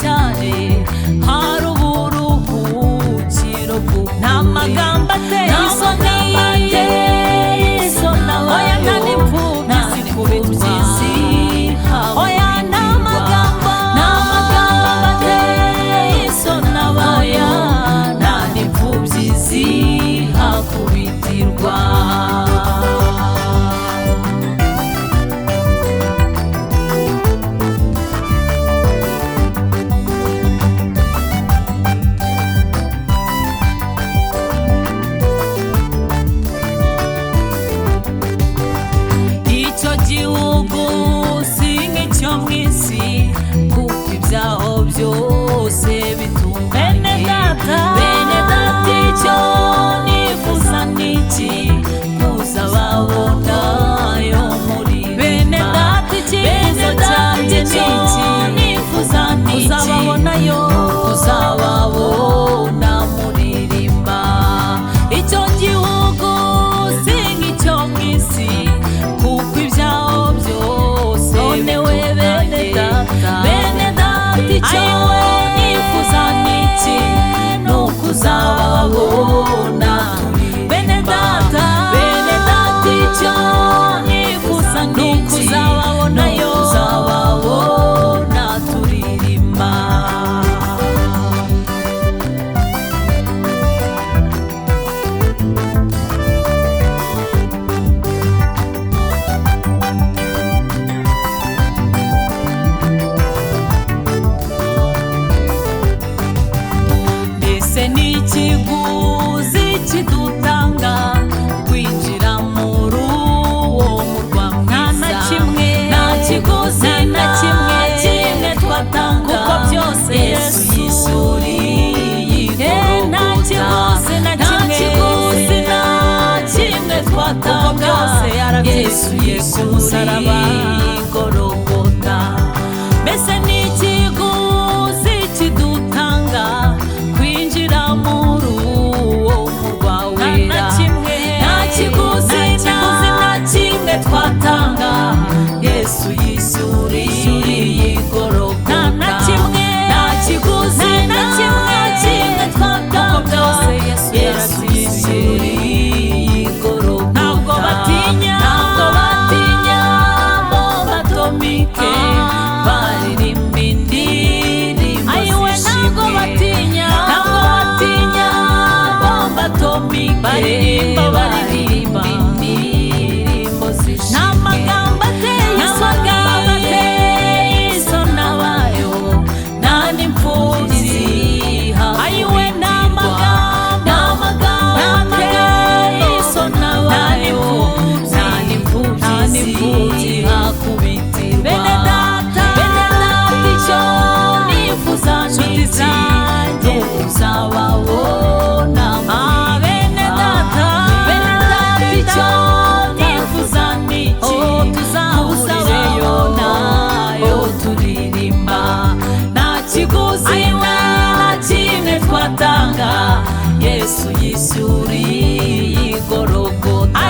cyane hari uburuhukiro nta magambo ateye isoni oya nta n'imfubyi zikubitwa oya nta magambo ateye isoni oya nta n'imfubyi zihakubitirwa. Icyo gihugu si nk'icyo mu isi kuko ibyaho byose bitunganye. Bene data icyo nifuza ni iki? Kuzababona yo muri bene data icyifuzo cyanjye ni iki? Nifuza ni iki? Kuzababona muririmba. Icyo gihugu si nk'icyo mu isi kuko ibyaho byose nonewe bene data icyo nifuza ni iki? Ni ukuzababona bene data icyo nifuza ni iki? Ni ukuzababona turirimba. Mbese ni ikiguzi kidutanga kwinjira muri uwo murwa mwiza? Nta kiguzi na kimwe twatanga kuko byose Yesu yishyuriye igorogota. Nta kiguzi na kimwe twatanga Yesu yishyuriye igorogota. Mbese ni ikiguzi kidutanga kwinjira muri uwo murwa wera? Nta kiguzi na kimwe twatanga Yesu yishyuriye igorogota. Nta kiguzi na kimwe twatanga Yesu yishyuriye igorogota. Ntabwo batinya bo batomike baririmba indirimbo zishimye. Ntabwo batinya bo batomike baririmba indirimbo zishimye. Nta magambo ateye isoni abayo nta n'imfubyi zihakubitirwa. Nta magambo ateye isoni abayo nta n'imfubyi zihakubitirwa. Bene data icyo nifuza ni iki? Ni ukuzababona bene data icyo nifuza ni iki? Tuzahurireyo nayo turirimba. Nta kiguzi na kimwe twatanga Yesu yishyuriye igorogota.